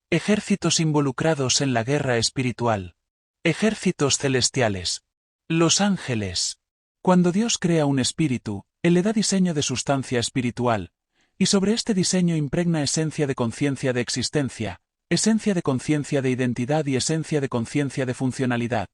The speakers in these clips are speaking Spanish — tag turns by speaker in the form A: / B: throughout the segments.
A: Ejércitos involucrados en la guerra espiritual. Ejércitos celestiales. Los ángeles. Cuando Dios crea un espíritu, Él le da diseño de sustancia espiritual, y sobre este diseño impregna esencia de conciencia de existencia, esencia de conciencia de identidad y esencia de conciencia de funcionalidad.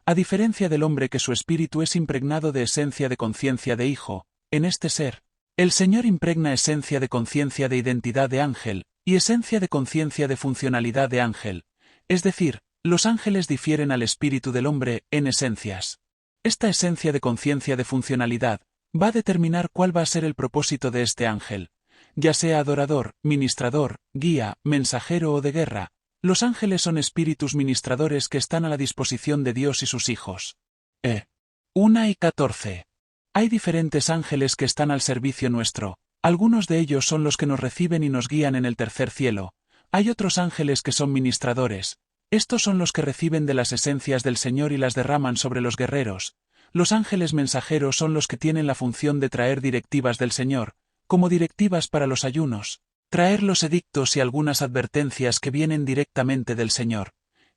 A: A diferencia del hombre que su espíritu es impregnado de esencia de conciencia de hijo, en este ser, el Señor impregna esencia de conciencia de identidad de ángel, y esencia de conciencia de funcionalidad de ángel, es decir, los ángeles difieren al espíritu del hombre en esencias. Esta esencia de conciencia de funcionalidad va a determinar cuál va a ser el propósito de este ángel, ya sea adorador, ministrador, guía, mensajero o de guerra. Los ángeles son espíritus ministradores que están a la disposición de Dios y sus hijos. 1 y 14. Hay diferentes ángeles que están al servicio nuestro. Algunos de ellos son los que nos reciben y nos guían en el tercer cielo. Hay otros ángeles que son ministradores. Estos son los que reciben de las esencias del Señor y las derraman sobre los guerreros. Los ángeles mensajeros son los que tienen la función de traer directivas del Señor, como directivas para los ayunos, traer los edictos y algunas advertencias que vienen directamente del Señor.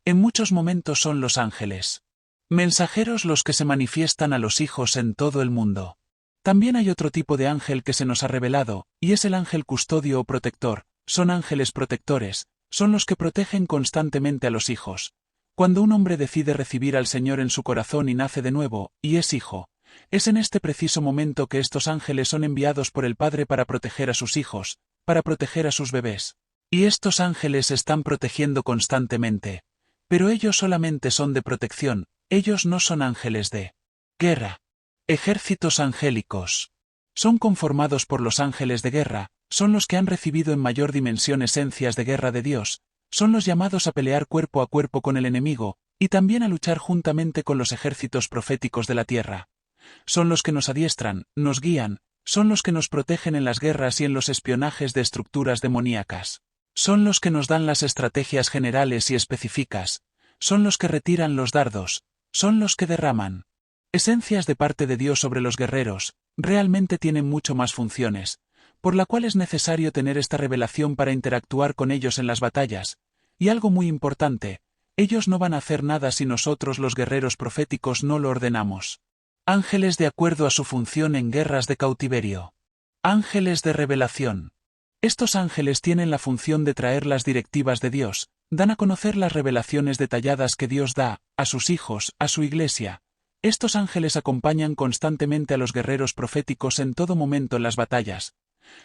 A: En muchos momentos son los ángeles mensajeros los que se manifiestan a los hijos en todo el mundo. También hay otro tipo de ángel que se nos ha revelado, y es el ángel custodio o protector. Son ángeles protectores, son los que protegen constantemente a los hijos. Cuando un hombre decide recibir al Señor en su corazón y nace de nuevo, y es hijo, es en este preciso momento que estos ángeles son enviados por el Padre para proteger a sus hijos, para proteger a sus bebés. Y estos ángeles están protegiendo constantemente. Pero ellos solamente son de protección, ellos no son ángeles de guerra. Ejércitos angélicos. Son conformados por los ángeles de guerra, son los que han recibido en mayor dimensión esencias de guerra de Dios, son los llamados a pelear cuerpo a cuerpo con el enemigo, y también a luchar juntamente con los ejércitos proféticos de la tierra. Son los que nos adiestran, nos guían, son los que nos protegen en las guerras y en los espionajes de estructuras demoníacas. Son los que nos dan las estrategias generales y específicas, son los que retiran los dardos, son los que derraman esencias de parte de Dios sobre los guerreros. Realmente tienen mucho más funciones, por la cual es necesario tener esta revelación para interactuar con ellos en las batallas. Y algo muy importante, ellos no van a hacer nada si nosotros los guerreros proféticos no lo ordenamos. Ángeles de acuerdo a su función en guerras de cautiverio. Ángeles de revelación. Estos ángeles tienen la función de traer las directivas de Dios, dan a conocer las revelaciones detalladas que Dios da a sus hijos, a su iglesia. Estos ángeles acompañan constantemente a los guerreros proféticos en todo momento en las batallas,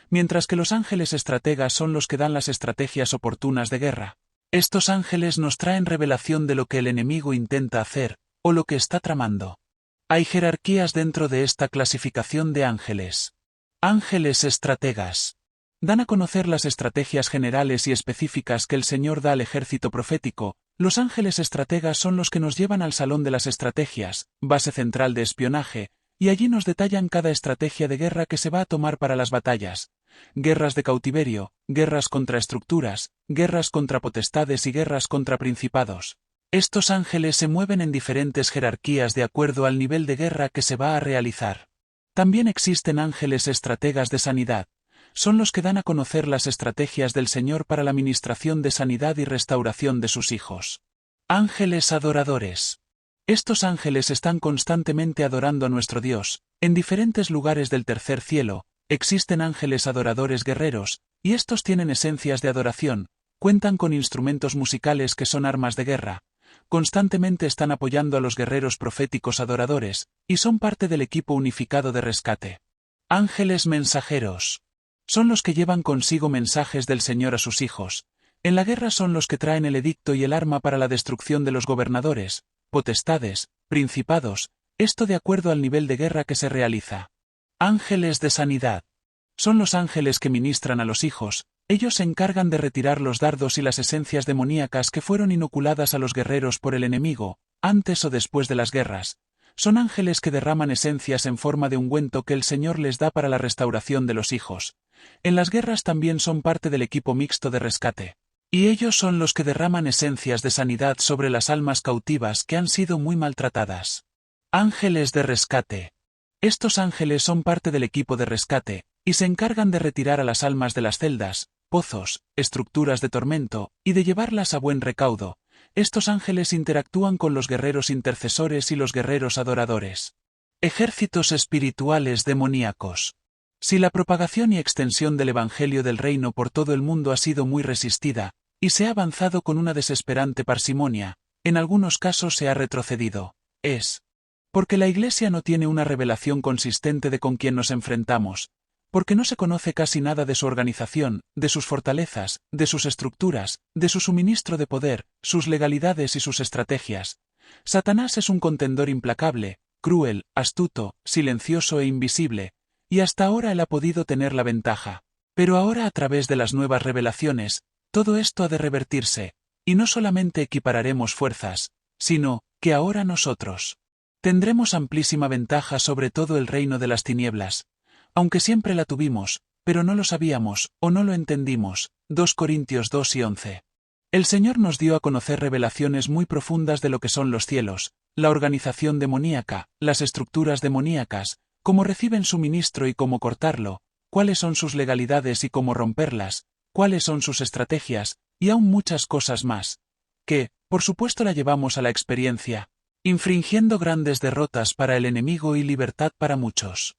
A: mientras que los ángeles estrategas son los que dan las estrategias oportunas de guerra. Estos ángeles nos traen revelación de lo que el enemigo intenta hacer, o lo que está tramando. Hay jerarquías dentro de esta clasificación de ángeles. Ángeles estrategas. Dan a conocer las estrategias generales y específicas que el Señor da al ejército profético. Los ángeles estrategas son los que nos llevan al salón de las estrategias, base central de espionaje, y allí nos detallan cada estrategia de guerra que se va a tomar para las batallas. Guerras de cautiverio, guerras contra estructuras, guerras contra potestades y guerras contra principados. Estos ángeles se mueven en diferentes jerarquías de acuerdo al nivel de guerra que se va a realizar. También existen ángeles estrategas de sanidad. Son los que dan a conocer las estrategias del Señor para la administración de sanidad y restauración de sus hijos. Ángeles adoradores. Estos ángeles están constantemente adorando a nuestro Dios. En diferentes lugares del tercer cielo, existen ángeles adoradores guerreros, y estos tienen esencias de adoración, cuentan con instrumentos musicales que son armas de guerra. Constantemente están apoyando a los guerreros proféticos adoradores, y son parte del equipo unificado de rescate. Ángeles mensajeros. Son los que llevan consigo mensajes del Señor a sus hijos. En la guerra son los que traen el edicto y el arma para la destrucción de los gobernadores, potestades, principados, esto de acuerdo al nivel de guerra que se realiza. Ángeles de sanidad. Son los ángeles que ministran a los hijos, ellos se encargan de retirar los dardos y las esencias demoníacas que fueron inoculadas a los guerreros por el enemigo, antes o después de las guerras. Son ángeles que derraman esencias en forma de ungüento que el Señor les da para la restauración de los hijos. En las guerras también son parte del equipo mixto de rescate. Y ellos son los que derraman esencias de sanidad sobre las almas cautivas que han sido muy maltratadas. Ángeles de rescate. Estos ángeles son parte del equipo de rescate, y se encargan de retirar a las almas de las celdas, pozos, estructuras de tormento, y de llevarlas a buen recaudo. Estos ángeles interactúan con los guerreros intercesores y los guerreros adoradores. Ejércitos espirituales demoníacos. Si la propagación y extensión del Evangelio del Reino por todo el mundo ha sido muy resistida, y se ha avanzado con una desesperante parsimonia, en algunos casos se ha retrocedido, es porque la Iglesia no tiene una revelación consistente de con quién nos enfrentamos, porque no se conoce casi nada de su organización, de sus fortalezas, de sus estructuras, de su suministro de poder, sus legalidades y sus estrategias. Satanás es un contendor implacable, cruel, astuto, silencioso e invisible, y hasta ahora él ha podido tener la ventaja. Pero ahora a través de las nuevas revelaciones, todo esto ha de revertirse, y no solamente equipararemos fuerzas, sino que ahora nosotros tendremos amplísima ventaja sobre todo el reino de las tinieblas, aunque siempre la tuvimos, pero no lo sabíamos, o no lo entendimos. 2 Corintios 2 y 11. El Señor nos dio a conocer revelaciones muy profundas de lo que son los cielos, la organización demoníaca, las estructuras demoníacas, cómo reciben suministro y cómo cortarlo, cuáles son sus legalidades y cómo romperlas, cuáles son sus estrategias, y aún muchas cosas más, que, por supuesto la llevamos a la experiencia, infringiendo grandes derrotas para el enemigo y libertad para muchos.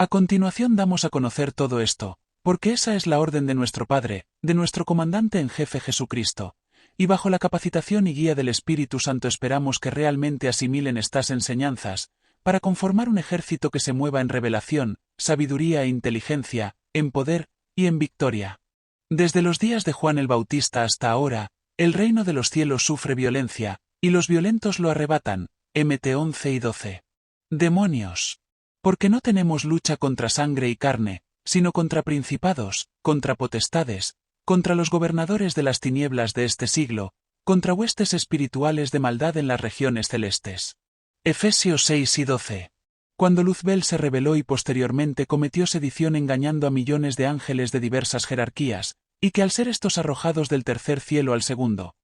A: A continuación damos a conocer todo esto, porque esa es la orden de nuestro Padre, de nuestro comandante en jefe Jesucristo, y bajo la capacitación y guía del Espíritu Santo esperamos que realmente asimilen estas enseñanzas, para conformar un ejército que se mueva en revelación, sabiduría e inteligencia, en poder y en victoria. Desde los días de Juan el Bautista hasta ahora, el reino de los cielos sufre violencia, y los violentos lo arrebatan. Mt 11 y 12. Demonios. Porque no tenemos lucha contra sangre y carne, sino contra principados, contra potestades, contra los gobernadores de las tinieblas de este siglo, contra huestes espirituales de maldad en las regiones celestes. Efesios 6 y 12. Cuando Luzbel se rebeló y posteriormente cometió sedición engañando a millones de ángeles de diversas jerarquías, y que al ser estos arrojados del tercer cielo al segundo,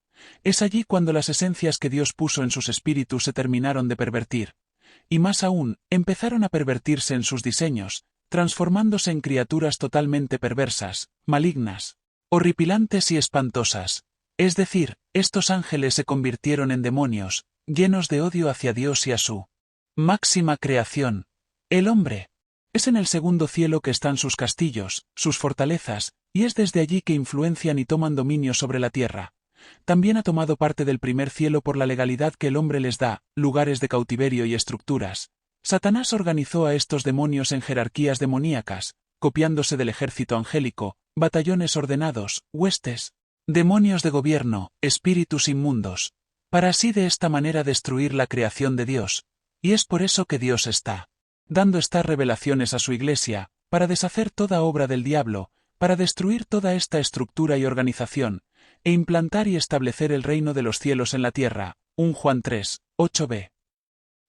A: es allí cuando las esencias que Dios puso en sus espíritus se terminaron de pervertir, y más aún, empezaron a pervertirse en sus diseños, transformándose en criaturas totalmente perversas, malignas, horripilantes y espantosas. Es decir, estos ángeles se convirtieron en demonios, llenos de odio hacia Dios y a su máxima creación, el hombre. Es en el segundo cielo que están sus castillos, sus fortalezas, y es desde allí que influencian y toman dominio sobre la tierra. También ha tomado parte del primer cielo por la legalidad que el hombre les da, lugares de cautiverio y estructuras. Satanás organizó a estos demonios en jerarquías demoníacas, copiándose del ejército angélico, batallones ordenados, huestes, demonios de gobierno, espíritus inmundos, para así de esta manera destruir la creación de Dios, y es por eso que Dios está dando estas revelaciones a su iglesia, para deshacer toda obra del diablo, para destruir toda esta estructura y organización, e implantar y establecer el reino de los cielos en la tierra. 1 Juan 3, 8b.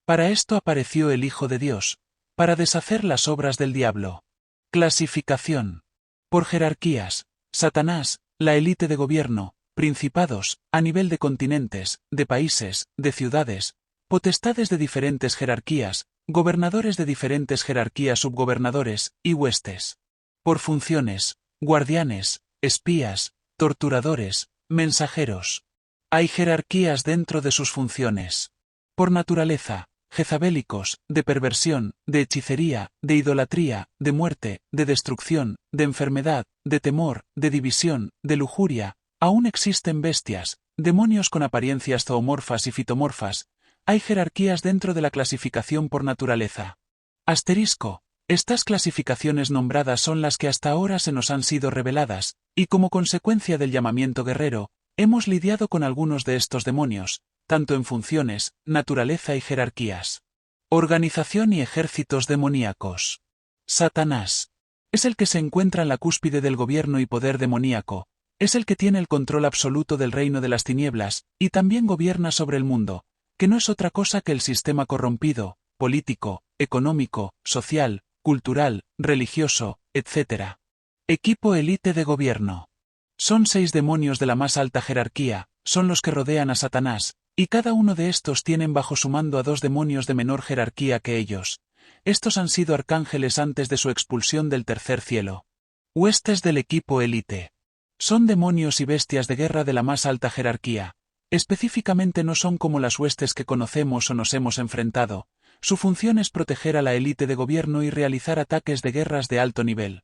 A: Para esto apareció el Hijo de Dios, para deshacer las obras del diablo. Clasificación. Por jerarquías. Satanás, la élite de gobierno, principados, a nivel de continentes, de países, de ciudades, potestades de diferentes jerarquías, gobernadores de diferentes jerarquías, subgobernadores, y huestes. Por funciones, guardianes, espías, torturadores, mensajeros. Hay jerarquías dentro de sus funciones. Por naturaleza, jezabélicos, de perversión, de hechicería, de idolatría, de muerte, de destrucción, de enfermedad, de temor, de división, de lujuria. Aún existen bestias, demonios con apariencias zoomorfas y fitomorfas. Hay jerarquías dentro de la clasificación por naturaleza. Asterisco. Estas clasificaciones nombradas son las que hasta ahora se nos han sido reveladas, y como consecuencia del llamamiento guerrero, hemos lidiado con algunos de estos demonios, tanto en funciones, naturaleza y jerarquías. Organización y ejércitos demoníacos. Satanás. Es el que se encuentra en la cúspide del gobierno y poder demoníaco, es el que tiene el control absoluto del reino de las tinieblas, y también gobierna sobre el mundo, que no es otra cosa que el sistema corrompido, político, económico, social, cultural, religioso, etc. Equipo élite de gobierno. Son 6 demonios de la más alta jerarquía, son los que rodean a Satanás, y cada uno de estos tienen bajo su mando a 2 demonios de menor jerarquía que ellos. Estos han sido arcángeles antes de su expulsión del tercer cielo. Huestes del equipo élite. Son demonios y bestias de guerra de la más alta jerarquía. Específicamente no son como las huestes que conocemos o nos hemos enfrentado. Su función es proteger a la élite de gobierno y realizar ataques de guerras de alto nivel.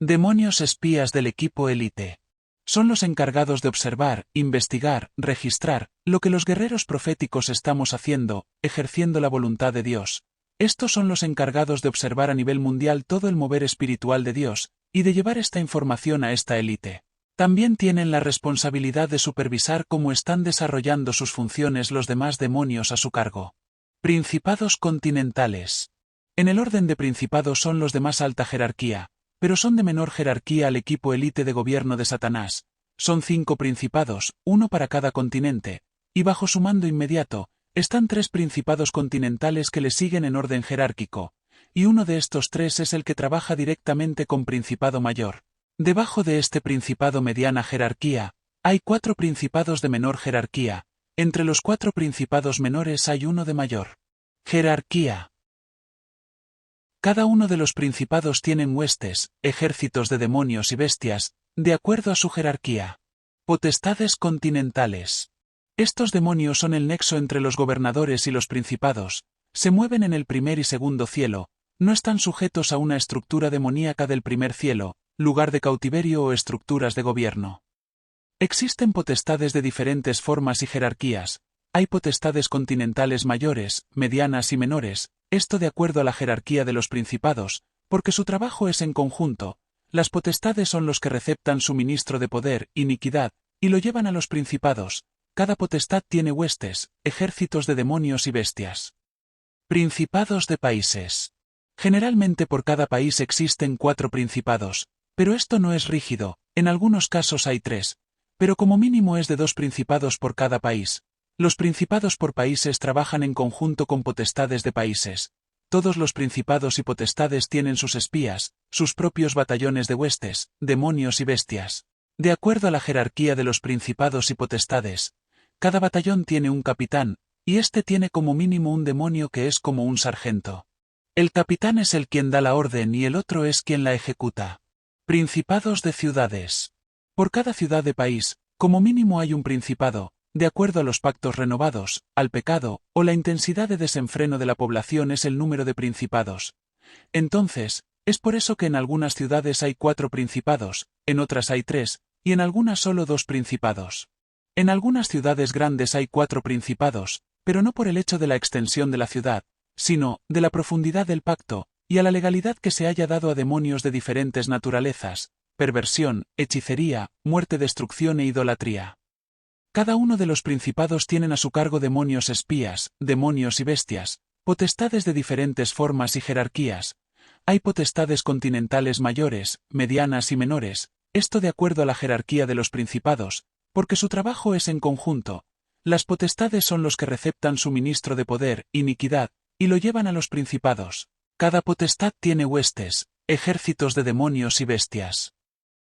A: Demonios espías del equipo élite. Son los encargados de observar, investigar, registrar, lo que los guerreros proféticos estamos haciendo, ejerciendo la voluntad de Dios. Estos son los encargados de observar a nivel mundial todo el mover espiritual de Dios, y de llevar esta información a esta élite. También tienen la responsabilidad de supervisar cómo están desarrollando sus funciones los demás demonios a su cargo. Principados continentales. En el orden de principados son los de más alta jerarquía, pero son de menor jerarquía al equipo élite de gobierno de Satanás. Son 5 principados, uno para cada continente, y bajo su mando inmediato, están 3 principados continentales que le siguen en orden jerárquico, y uno de estos 3 es el que trabaja directamente con principado mayor. Debajo de este principado mediana jerarquía, hay 4 principados de menor jerarquía, entre los 4 principados menores hay uno de mayor jerarquía. Cada uno de los principados tienen huestes, ejércitos de demonios y bestias, de acuerdo a su jerarquía. Potestades continentales. Estos demonios son el nexo entre los gobernadores y los principados, se mueven en el primer y segundo cielo, no están sujetos a una estructura demoníaca del primer cielo, lugar de cautiverio o estructuras de gobierno. Existen potestades de diferentes formas y jerarquías, hay potestades continentales mayores, medianas y menores, esto de acuerdo a la jerarquía de los principados, porque su trabajo es en conjunto. Las potestades son los que receptan suministro de poder, iniquidad, y lo llevan a los principados. Cada potestad tiene huestes, ejércitos de demonios y bestias. Principados de países. Generalmente por cada país existen 4 principados, pero esto no es rígido, en algunos casos hay 3, pero como mínimo es de 2 principados por cada país. Los principados por países trabajan en conjunto con potestades de países. Todos los principados y potestades tienen sus espías, sus propios batallones de huestes, demonios y bestias. De acuerdo a la jerarquía de los principados y potestades, cada batallón tiene un capitán, y este tiene como mínimo un demonio que es como un sargento. El capitán es el quien da la orden y el otro es quien la ejecuta. Principados de ciudades. Por cada ciudad de país, como mínimo hay un principado, de acuerdo a los pactos renovados, al pecado, o la intensidad de desenfreno de la población es el número de principados. Entonces, es por eso que en algunas ciudades hay 4 principados, en otras hay 3, y en algunas solo 2 principados. En algunas ciudades grandes hay 4 principados, pero no por el hecho de la extensión de la ciudad, sino de la profundidad del pacto, y a la legalidad que se haya dado a demonios de diferentes naturalezas, perversión, hechicería, muerte, destrucción e idolatría. Cada uno de los principados tienen a su cargo demonios espías, demonios y bestias, potestades de diferentes formas y jerarquías. Hay potestades continentales mayores, medianas y menores, esto de acuerdo a la jerarquía de los principados, porque su trabajo es en conjunto. Las potestades son los que receptan suministro de poder, iniquidad, y lo llevan a los principados. Cada potestad tiene huestes, ejércitos de demonios y bestias.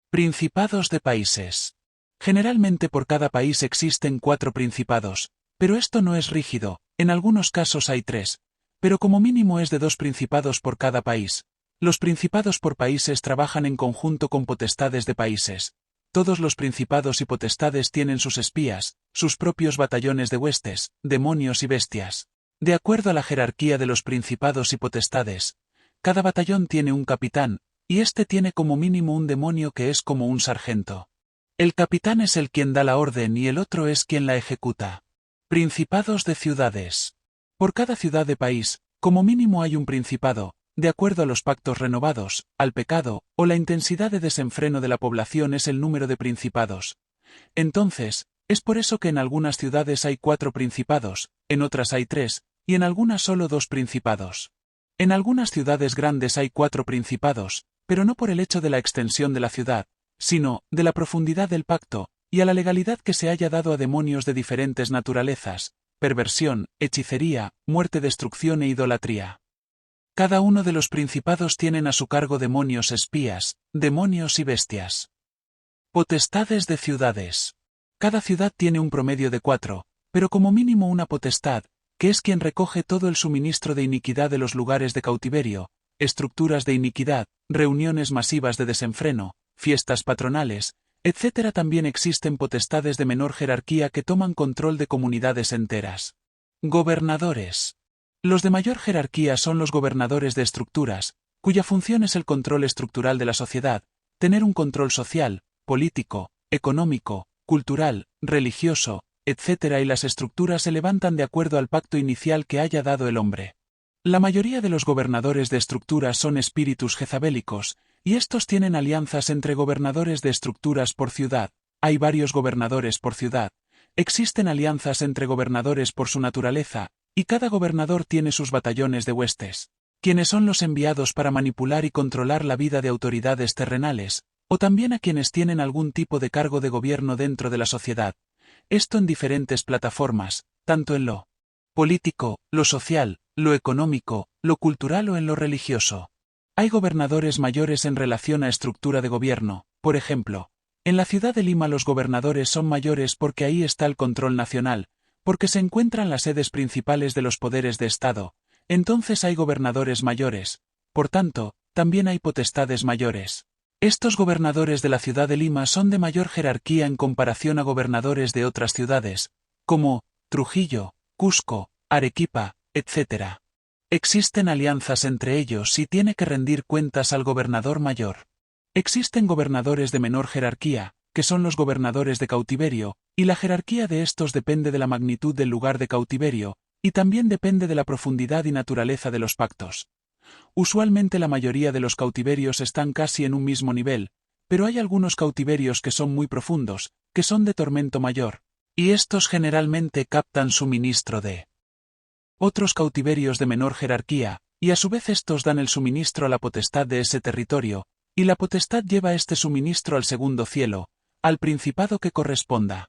A: Principados de países. Generalmente por cada país existen 4 principados, pero esto no es rígido, en algunos casos hay 3, pero como mínimo es de 2 principados por cada país. Los principados por países trabajan en conjunto con potestades de países. Todos los principados y potestades tienen sus espías, sus propios batallones de huestes, demonios y bestias. De acuerdo a la jerarquía de los principados y potestades, cada batallón tiene un capitán, y este tiene como mínimo un demonio que es como un sargento. El capitán es el quien da la orden y el otro es quien la ejecuta. Principados de ciudades. Por cada ciudad de país, como mínimo hay un principado, de acuerdo a los pactos renovados, al pecado, o la intensidad de desenfreno de la población es el número de principados. Entonces, es por eso que en algunas ciudades hay 4 principados, en otras hay 3, y en algunas solo 2 principados. En algunas ciudades grandes hay 4 principados, pero no por el hecho de la extensión de la ciudad, sino de la profundidad del pacto, y a la legalidad que se haya dado a demonios de diferentes naturalezas, perversión, hechicería, muerte, destrucción e idolatría. Cada uno de los principados tienen a su cargo demonios espías, demonios y bestias. Potestades de ciudades. Cada ciudad tiene un promedio de 4, pero como mínimo una potestad, que es quien recoge todo el suministro de iniquidad de los lugares de cautiverio, estructuras de iniquidad, reuniones masivas de desenfreno, fiestas patronales, etc. También existen potestades de menor jerarquía que toman control de comunidades enteras. Gobernadores. Los de mayor jerarquía son los gobernadores de estructuras, cuya función es el control estructural de la sociedad, tener un control social, político, económico, cultural, religioso, etc. Y las estructuras se levantan de acuerdo al pacto inicial que haya dado el hombre. La mayoría de los gobernadores de estructuras son espíritus jezabélicos, y estos tienen alianzas entre gobernadores de estructuras por ciudad. Hay varios gobernadores por ciudad. Existen alianzas entre gobernadores por su naturaleza, y cada gobernador tiene sus batallones de huestes, quienes son los enviados para manipular y controlar la vida de autoridades terrenales, o también a quienes tienen algún tipo de cargo de gobierno dentro de la sociedad. Esto en diferentes plataformas, tanto en lo político, lo social, lo económico, lo cultural o en lo religioso. Hay gobernadores mayores en relación a estructura de gobierno, por ejemplo, en la ciudad de Lima los gobernadores son mayores porque ahí está el control nacional, porque se encuentran las sedes principales de los poderes de Estado, entonces hay gobernadores mayores, por tanto, también hay potestades mayores. Estos gobernadores de la ciudad de Lima son de mayor jerarquía en comparación a gobernadores de otras ciudades, como Trujillo, Cusco, Arequipa, etc. Existen alianzas entre ellos y tiene que rendir cuentas al gobernador mayor. Existen gobernadores de menor jerarquía, que son los gobernadores de cautiverio, y la jerarquía de estos depende de la magnitud del lugar de cautiverio, y también depende de la profundidad y naturaleza de los pactos. Usualmente la mayoría de los cautiverios están casi en un mismo nivel, pero hay algunos cautiverios que son muy profundos, que son de tormento mayor, y estos generalmente captan suministro de otros cautiverios de menor jerarquía, y a su vez estos dan el suministro a la potestad de ese territorio, y la potestad lleva este suministro al segundo cielo, al principado que corresponda.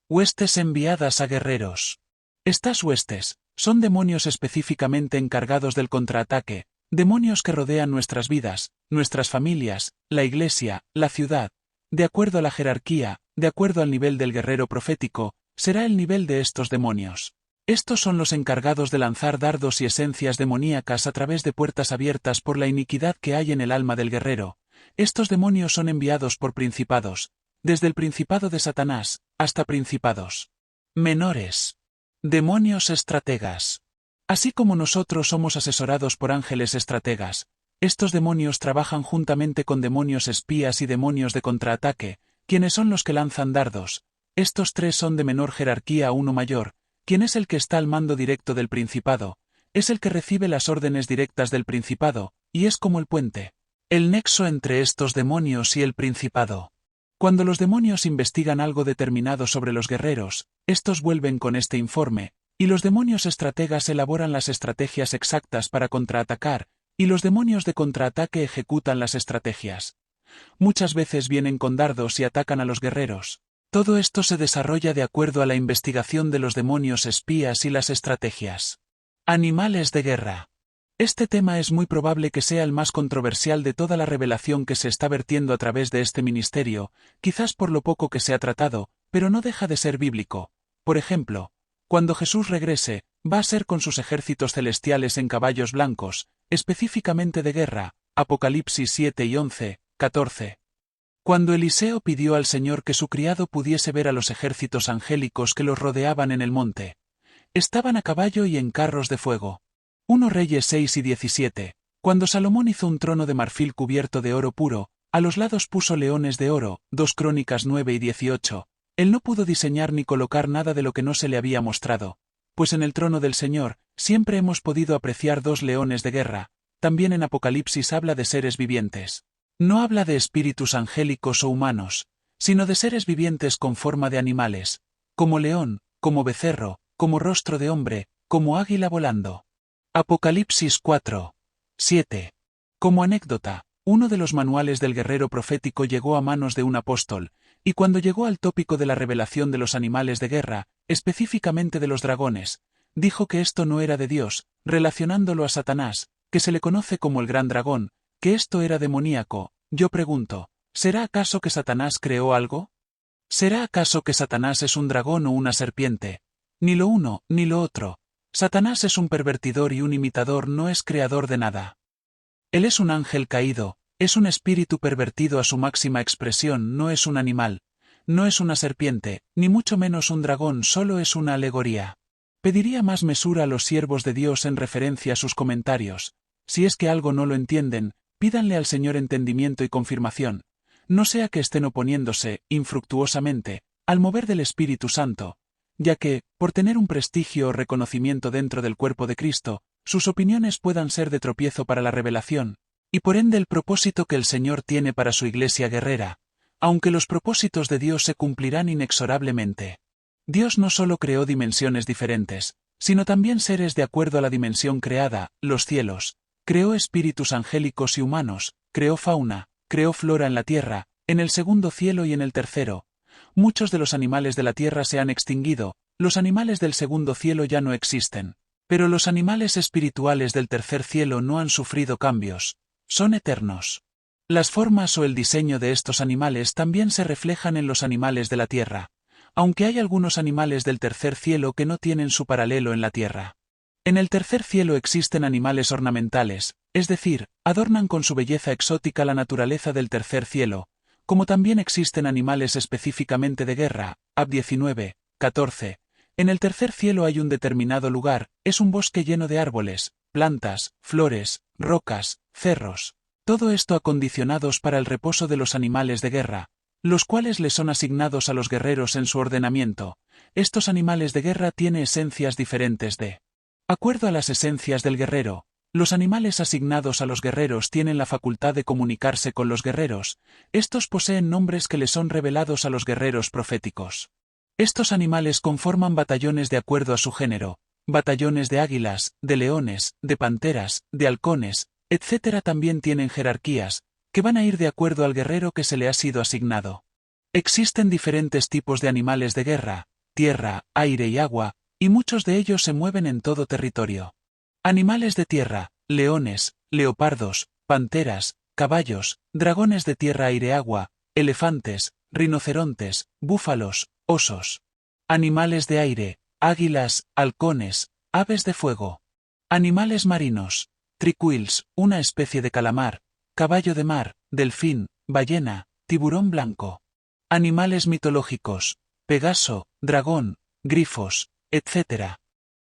A: Huestes enviadas a guerreros. Estas huestes son demonios específicamente encargados del contraataque, demonios que rodean nuestras vidas, nuestras familias, la iglesia, la ciudad. De acuerdo a la jerarquía, de acuerdo al nivel del guerrero profético, será el nivel de estos demonios. Estos son los encargados de lanzar dardos y esencias demoníacas a través de puertas abiertas por la iniquidad que hay en el alma del guerrero. Estos demonios son enviados por principados, desde el principado de Satanás, hasta principados menores. Demonios estrategas. Así como nosotros somos asesorados por ángeles estrategas, estos demonios trabajan juntamente con demonios espías y demonios de contraataque, quienes son los que lanzan dardos. Estos tres son de menor jerarquía a uno mayor, quien es el que está al mando directo del principado, es el que recibe las órdenes directas del principado, y es como el puente, el nexo entre estos demonios y el principado. Cuando los demonios investigan algo determinado sobre los guerreros, estos vuelven con este informe, y los demonios estrategas elaboran las estrategias exactas para contraatacar, y los demonios de contraataque ejecutan las estrategias. Muchas veces vienen con dardos y atacan a los guerreros. Todo esto se desarrolla de acuerdo a la investigación de los demonios espías y las estrategias. Animales de guerra. Este tema es muy probable que sea el más controversial de toda la revelación que se está vertiendo a través de este ministerio, quizás por lo poco que se ha tratado, pero no deja de ser bíblico. Por ejemplo, cuando Jesús regrese, va a ser con sus ejércitos celestiales en caballos blancos, específicamente de guerra, Apocalipsis 7 y 11, 14. Cuando Eliseo pidió al Señor que su criado pudiese ver a los ejércitos angélicos que los rodeaban en el monte. Estaban a caballo y en carros de fuego. 1 Reyes 6 y 17. Cuando Salomón hizo un trono de marfil cubierto de oro puro, a los lados puso leones de oro, 2 Crónicas 9 y 18. Él no pudo diseñar ni colocar nada de lo que no se le había mostrado, pues en el trono del Señor, siempre hemos podido apreciar 2 leones de guerra. También en Apocalipsis habla de seres vivientes. No habla de espíritus angélicos o humanos, sino de seres vivientes con forma de animales, como león, como becerro, como rostro de hombre, como águila volando. Apocalipsis 4, 7. Como anécdota, uno de los manuales del guerrero profético llegó a manos de un apóstol, y cuando llegó al tópico de la revelación de los animales de guerra, específicamente de los dragones, dijo que esto no era de Dios, relacionándolo a Satanás, que se le conoce como el gran dragón, que esto era demoníaco. Yo pregunto, ¿será acaso que Satanás creó algo? ¿Será acaso que Satanás es un dragón o una serpiente? Ni lo uno, ni lo otro. Satanás es un pervertidor y un imitador, no es creador de nada. Él es un ángel caído, es un espíritu pervertido a su máxima expresión, no es un animal. no es una serpiente, ni mucho menos un dragón, solo es una alegoría. Pediría más mesura a los siervos de Dios en referencia a sus comentarios. Si es que algo no lo entienden, pídanle al Señor entendimiento y confirmación. No sea que estén oponiéndose, infructuosamente, al mover del Espíritu Santo, ya que, por tener un prestigio o reconocimiento dentro del cuerpo de Cristo, sus opiniones puedan ser de tropiezo para la revelación, y por ende el propósito que el Señor tiene para su iglesia guerrera, aunque los propósitos de Dios se cumplirán inexorablemente. Dios no solo creó dimensiones diferentes, sino también seres de acuerdo a la dimensión creada, los cielos, creó espíritus angélicos y humanos, creó fauna, creó flora en la tierra, en el segundo cielo y en el tercero. Muchos de los animales de la tierra se han extinguido, los animales del segundo cielo ya no existen. Pero los animales espirituales del tercer cielo no han sufrido cambios, son eternos. Las formas o el diseño de estos animales también se reflejan en los animales de la tierra, aunque hay algunos animales del tercer cielo que no tienen su paralelo en la tierra. En el tercer cielo existen animales ornamentales, es decir, adornan con su belleza exótica la naturaleza del tercer cielo, como también existen animales específicamente de guerra, Ab 19, 14. En el tercer cielo hay un determinado lugar, es un bosque lleno de árboles, plantas, flores, rocas, cerros. Todo esto acondicionados para el reposo de los animales de guerra, los cuales le son asignados a los guerreros en su ordenamiento. Estos animales de guerra tienen esencias diferentes de acuerdo a las esencias del guerrero. Los animales asignados a los guerreros tienen la facultad de comunicarse con los guerreros. Estos poseen nombres que les son revelados a los guerreros proféticos. Estos animales conforman batallones de acuerdo a su género, batallones de águilas, de leones, de panteras, de halcones, etc. También tienen jerarquías, que van a ir de acuerdo al guerrero que se le ha sido asignado. Existen diferentes tipos de animales de guerra, tierra, aire y agua, y muchos de ellos se mueven en todo territorio. Animales de tierra, leones, leopardos, panteras, caballos, dragones de tierra, aire, agua, elefantes, rinocerontes, búfalos, osos. Animales de aire, águilas, halcones, aves de fuego. Animales marinos, triquils, una especie de calamar, caballo de mar, delfín, ballena, tiburón blanco. Animales mitológicos, Pegaso, dragón, grifos, etc.